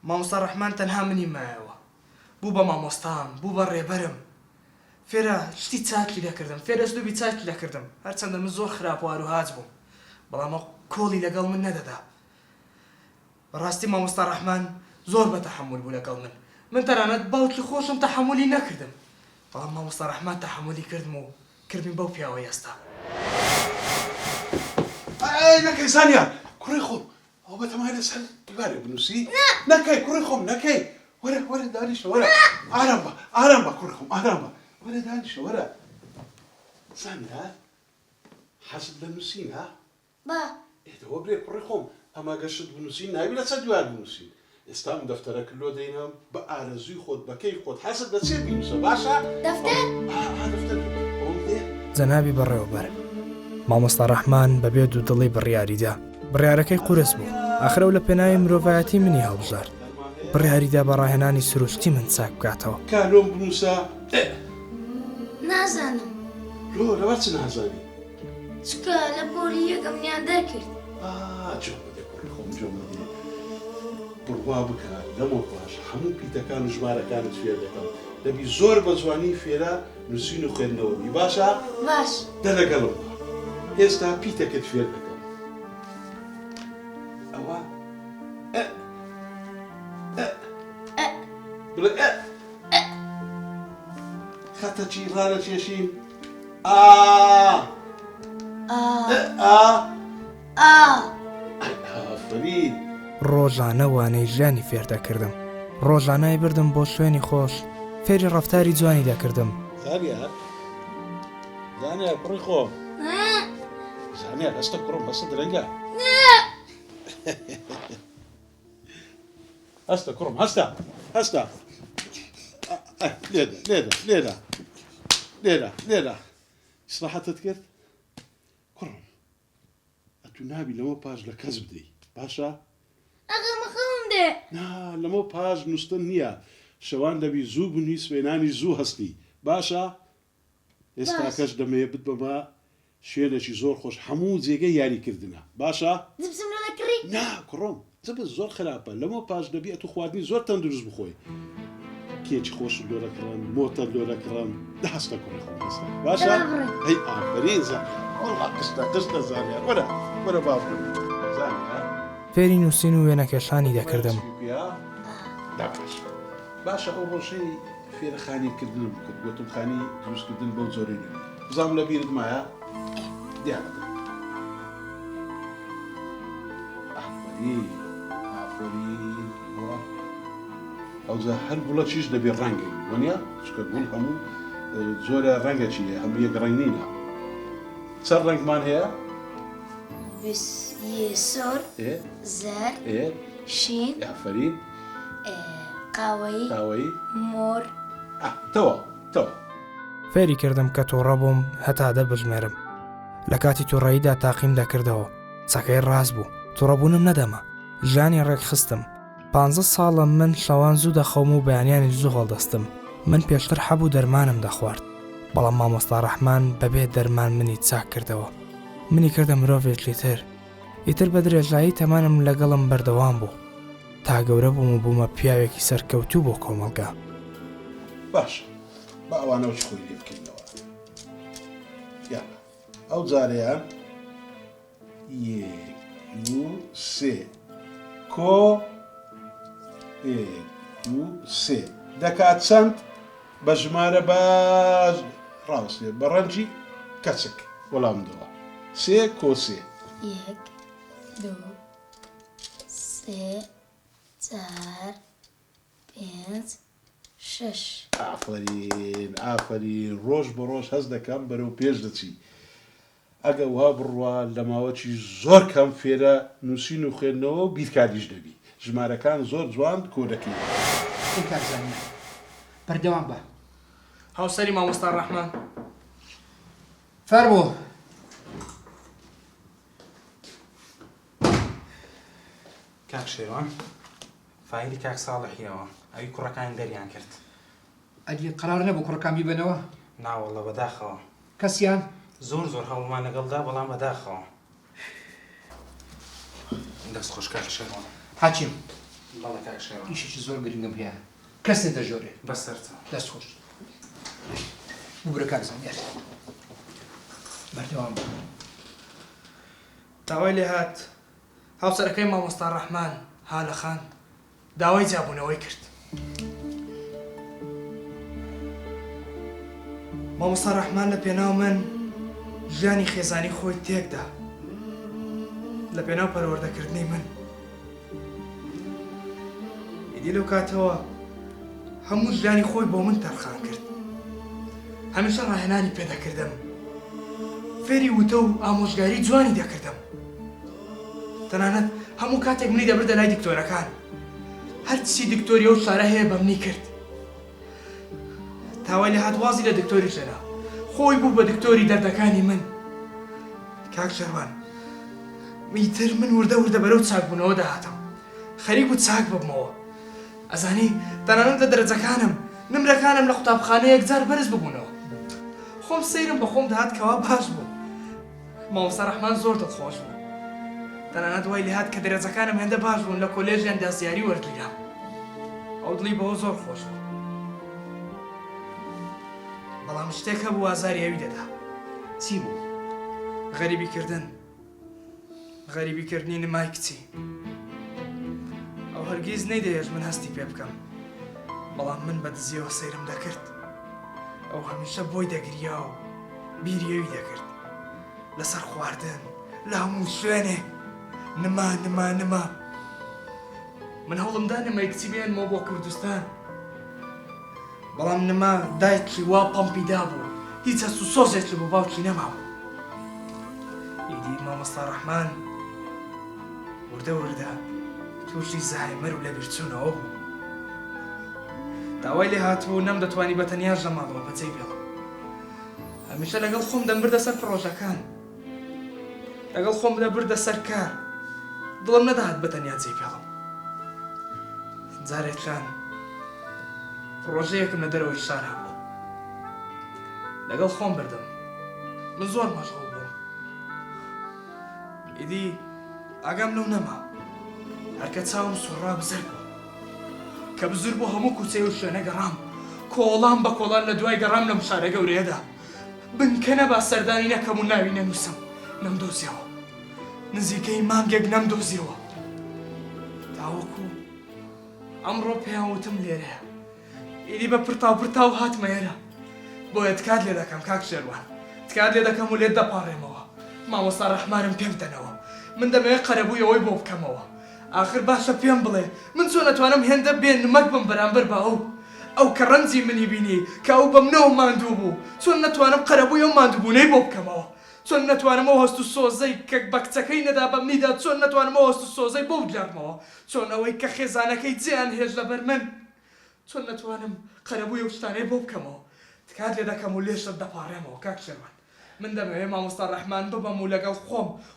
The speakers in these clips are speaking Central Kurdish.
مامۆستا ڕەحمان تەنها منی مایەوە. بوو بە مامۆستام، بوو بە ڕێبەرم. فێرە شتی چاکی لێکردم، فێرە سلوبی چاکی لێکردم. هەرچەندە من زۆر خراپ و هاروهاج بووم، بەڵام ئەو کۆڵی لەگەڵ من نەدەدا. بەڕاستی مامۆستا ڕەحمان زۆر بەتەحەموول بوو لەگەڵ من. من تەنانەت باوکی خۆشم تەحەمولی نەکردم، بەڵام مامۆستا ڕەحمان تەحەمولی کردم و کردم بەو پیاوە ئێستا. نەکەی زانیار کوڕی خۆم ئەو بەتەمای لەسەر دیوارێ بنووسی نەکەی کوڕی خۆم نەکەی وەرە دانیشە وەرە ئارام بە کوڕی خۆم ئارام بە وەرە دانیشە وەرە زانیار حەزت لە نووسین ها؟ با ئێدەوە برێ کوڕی خۆم ئەما گەشت بنووسین ناوی لەسەر دیوار بنووسین ئێستا من دەفتەرەکە لۆ دەینەم بە ئارەزووی خۆت بەکەی خۆت حەزت لە چێ بینووسە باشە؟ دەفتەر؟ دەفتەر ئەوم دێ جەنابی بەڕێوەبەر مامۆستا ڕەحمان بەبێ دوودڵی بڕیاریدا. بڕیارەکەی قورس بوو. ئاخرەو لە پێناوی مرۆڤایەتی منی هەڵبژارد. بڕیاریدا بە ڕاهێنانی سروشتی من چاک بکاتەوە. کارۆم بنووسە نازانم لەوەر چ نازانی؟ چکە لە پۆلی یەکەمنیان دەرکرد. جۆم بەدێ کوڕی خۆم جۆم بەدێ بڕوا بکە لەمە باش هەموو پیتەکان و ژمارەکانت فێر دەکەم دەبی زۆر بە جوانی فێرە نووسین و خوێندنەوەبی باشە؟ باش دەلەگەڵم ئێستا پیتەکەت فێر دەکەم ئەوە بڵێ خەتە چی ڕانە چێشین ئافرین ڕۆژانە وانەی ژیانی فێر دەکردم. ڕۆژانای بردم بۆ شوێنی خۆش، فێری ڕەفتاری جوانی دەکردم. زانیار کوڕی خۆم زانیار هەستە کوڕم هەستە درەنگە هەستە کوڕم هەستە لێرە ئیسلاحەتت کرد کوڕم ئەتو نابی لەمە پاش لە کەس بدەی باشە؟ ئەغەمەخەم دێ لەمە پاش نووسن نییە شەوان دەبی زوو بنووی سوێنانی زوو هەستی باشە؟ ئێستا کەش دەمەیە بت بەما شوێنێکی زۆر خۆش هەموو جێگەی یاریکردنە باشە؟ دبسم لە کڕی نا کوڕم جبە زۆر خراپە لەمە پاش دەبی ئەتو خواردنی زۆر تەندروست بخۆی کێکی خۆش لۆ دەکڕم مۆتە لۆ دەکڕم دەهەستە کوڕی خۆم هەستە باشە؟ هەی ئافرین وەڵا قشتە زانیار وەرە بابڕم زانیار فێری نووسین و وێنەکێشانی دەکردم. باشە ئەو ڕۆژەی فێرەخانیکردنم کرد گوتم خانی دروستکردن بەو زۆری نوێ بزانم لە بیرت مایە دیانەکە ئافرین ئەوجا هەر گوڵە چیش دەبێت ڕەنگی وەنیا چکە گوڵ هەموو زۆرە ڕەنگە چیە هەموو یەک ڕەنگ نینە چەند ڕەنگمان هەیە؟ سۆر زەر شین ئافرین قاوەیی مۆر تەوە فێری کردم کە تۆڕە بووم هەتا دەبژمێرم. لە کاتی تووڕەییدا تاقیم دەکردەوە. چەکەی ڕاست بوو. تووڕەبوونم نەدەما. ژانی ڕێک خستم. 15 ساڵە من شەوان زوو دەخەوم و بەیانیانی زوو هەڵدەستم. من پێشتر هەبوو دەرمانم دەخوارد. بەڵام مامۆستا ڕەحمان بەبێ دەرمان منی چاک کردەوە. منی کردە مرۆڤێکی تر. ئیتر بە درێژایی تەمانم لەگەڵم بەردەوام بوو. تا گەورە بووم و بوومە پیاوێکی سەرکەوتوو بۆ کۆمەڵگا. باش بە ئەوانەوەی خۆی لێ بکەینەوە ئەو جارەیان 1 2 3 کۆ 1 2 3 دەکات چەند بە ژمارە باش ڕاستێ بە ڕەنجی کەچک وەڵامدەوە 3 کۆ 3 1 2 3 4 5 6 ئافرین ڕۆژ بە ڕۆژ هەست دەکەم بەرەو پێش دەچی ئەگە وا بڕوا لە ماوەکی زۆر کەم فێرە نووسین و خوێندنەوە و بیرکاریش دەبی ژمارەکان زۆر جوان کۆ دەکەین کارزانیار بەردەوام بە هاوسەری مامۆستا ڕەحمان فەرموو کاک شێوان فایلی کاک ساڵحیەوە ئەوی کوڕەکانی دەریان کرد ئەدی قرار نەبوو کوڕەکان بیبنەوە ناوەڵە بەداخەوە کەسیان زۆر هەوڵمان لەگەڵدا بەڵام بەداخەوە دەست خۆش کاک شێوان حاچیم بەڵێ کاک شێوان ئیشێکی زۆر گرنگم هەیە کەسێ دەژۆرێ بەسەرچە دەست خۆش ببرە کاک زانیار بەردەوام بە داوای لێ هات هاوسەرەکەی مامۆستا ڕەحمان هالەخان داوای جابوونەوەی کرد. مامۆستا ڕەحمان لە پێناو من ژیانی خێزانی خۆی تێکدا لە پێناو پەروەردەکردنی من. ئیدی لەو کاتەوە هەموو ژیانی خۆی بۆ من تەرخان کرد. هەمیشە ڕاهێنانی پێدەکردم، فێری وتە و ئامۆژگاری جوانی دەکردم. تەنانەت هەموو کاتێک منی دەبردە لای دکتۆرەکان هەرچی دکتۆری ئەو شارە هەیە بە منی کرد. تاوای لە هاتوازی لە دکتۆری ژێرا خۆی بوو بە دکتۆری دەردەکانی من. کاک شەروان میتر من وردە وردە بەرەو چاکبوونەوە داهاتم، خەریک و چاک ببمەوە. ئەزانی تەنانەت لە دەرەجەکانم نمرەکانم لە قوتابخانە یەکجار بەرز ببوونەوە. خۆم سەیرم بە خۆم دەهات کەوا باش بوو. مامۆستا ڕەحمان زۆر دڵخۆش بوو. تەنانەت وای لێ هات کە دەرەجەکانم هێندە باش بوون لە کۆلێژی ئەندازیاری وەرگیرام. ئەو دڵی بەوە زۆر خۆش بوو. بەڵام شتێک هەبوو ئازاری ئەوی دەدا. چی بوو؟ غەریبیکردن، غەریبیکردنی نمای کچی. ئەو هەرگیز نەیدەهێش من هەستی پێ بکەم، بەڵام من بە دزیەوە سەیرم دەکرد. ئەو هەمیشە بۆی دەگریا و بیریەوی دەکرد لەسەر خواردن لە هەموو شوێنێک نما نما نما. من هەوڵمدا نمای کچی بێنمەوە بۆ کوردستان، بەڵام نما دایکی وا پەمپیدا بوو، هیچ هەست و سۆزێکی بۆ باوکی نەماوە. ئیدی مامۆستا ڕەحمان وردە وردە تووشی زایمەر و لەبیرچوونەوە بوو. داوای لێ هاتبوو نەم دەتوانی بە تەنیاش لە ماڵەوە بەجێی بێڵم. هەمیشە لەگەڵ خۆم دەمبردە سەر پرۆژەکان، لەگەڵ خۆم دەبردە سەر کار، دڵم نەداهات بە تەنیا جێی بێڵم. جارێکیان پرۆژەیەکم لە دەرەوەی شارا بوو، لەگەڵ خۆم بردم، من زۆر مەشغوڵ بووم. ئیدی ئاگام لەو نەما، هەرکە چاوم سوڕا بزر بوو کە بزر بۆ هەموو کوچەی و شوێنە گەڕام، کۆڵان بە کۆڵان لە دوای گەڕام لەم شارە گەورەیەدا. بنکەنە با سەردانی نەکەم و ناوی نەنووسم، نەمدۆزیەوە. نزیکەی مانگێک نەمدۆزیەوە، تاوەکو ئەمڕۆ پێیان وتم لێرەیە. ئیدی بە پرتاو پرتاو هاتمە ئێرە، بۆیە تکات لێ دەکەم کاک شێروان، تکات لێ دەکەم و لێت دەپاڕێمەوە. مامۆستا ڕەحمانم پێم بدەنەوە، من دەمەوێت قەرەبوویەوەی بۆ بکەمەوە. آخر باشە پێم بڵێ من چۆن نەتوانم هێندە بێن نمەک بم بەرامبەر بە ئەو کە ڕەنجی منی بینی کە ئەو بە منەوە ماندوو بوو، چۆن نەتوانم قەرەبووی ئەو ماندووبوونەی بۆ بکەمەوە، چۆن نەتوانم ئەو هەست و سۆزەی کە بە کچەکەی نەدا بە منیدا، چۆن نەتوانم ئەو هەست و سۆزەی بۆ بگەڕمەوە، چۆن ئەوەی کە خێزانەکەی جێیان هێژ لەبەر من، چۆن نەتوانم قەرەبووی ئەو شتانەی بۆ بکەمەوە. تکات لێ دەکەم و لێشت دەپاڕێمەوە کاک شێروان. من دەمەوێت مامۆستا ڕەحمان ببەم و لەگەڵ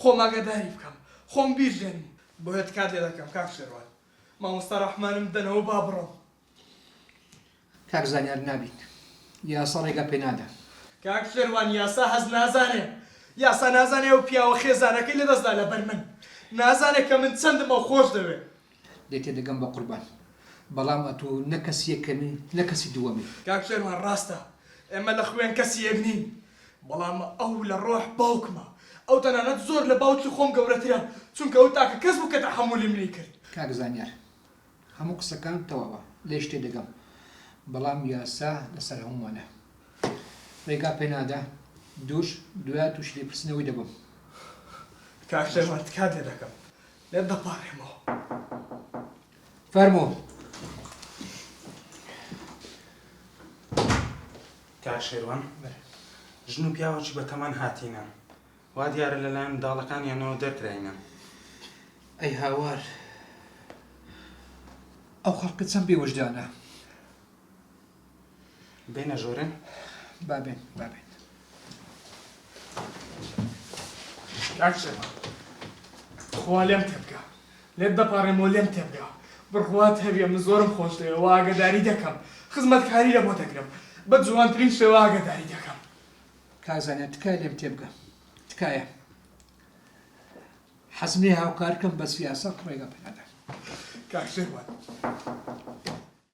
خۆم ئاگاداری بکەم، خۆم بیرژێنم، بۆیە تکات لێ دەکەم کاک شێروان. مامۆستا ڕەحمانم بدەنەوە با بڕۆم. کاک زانیار نابیت، یاسا ڕێگا پێ نادا. کاک شێروان یاسا هەز نازانێ، یاسا نازانێ ئەو پیاوە خێزانەکەی لەدەستدا لەبەر من، نازانێت کە من چەندمە خۆش دەوێت. لێ تێدەگەم بە قوربان، بەڵام ئەتۆ نە کەسی یەکەمی نە کەسی دووەمی. کاک شێروان ڕاستە، ئێمە لە خوێن کەسی یەک نین، بەڵام ئەو لە ڕۆح باوکمە، ئەو تەنانەت زۆر لە باوکی خۆم گەورەترە، چونکە ئەو تاکە کەس بوو کە تەحەمولی منی کرد. کاک زانیار هەموو قسەکان تەواوە، لێش تێدەگەم، بەڵام یاسا لەسەر هەمووانە. ڕێگا پێ نادا، دووش دوای تووشی لێپرسنەوەی دەبم. کاک شێروان تکات لێ دەکەم، لێت دەپاڕێمەوە. فەرموو. کاک شێروان ژن و پیاوەکی بەتەمان هاتینە، وا دیارە لەلایەن منداڵەکانیانەوە دەرکراینە. ئەی هاوار، ئەو خەڵکە چەند بێوەژدانە. بێنە ژۆرێن؟ بابێن بابێن. کاک شێروان خوا لێم تێبگا، لێت دەپاڕێمەوە لێم تێبگا، بڕخوات هەبێ من زۆرم خۆش دەوێت و ئاگاداری دەکەم، خزمەتکاری لە بۆ دەگرم، بە جوانترین شێوە ئاگاداری دەکەم. کاک زانیار تکایە لێم تێبگە، تکایە. حەزم لێ هاوکارکەم بە سیاسەت ڕێگا پێ نادا. کاک شێروان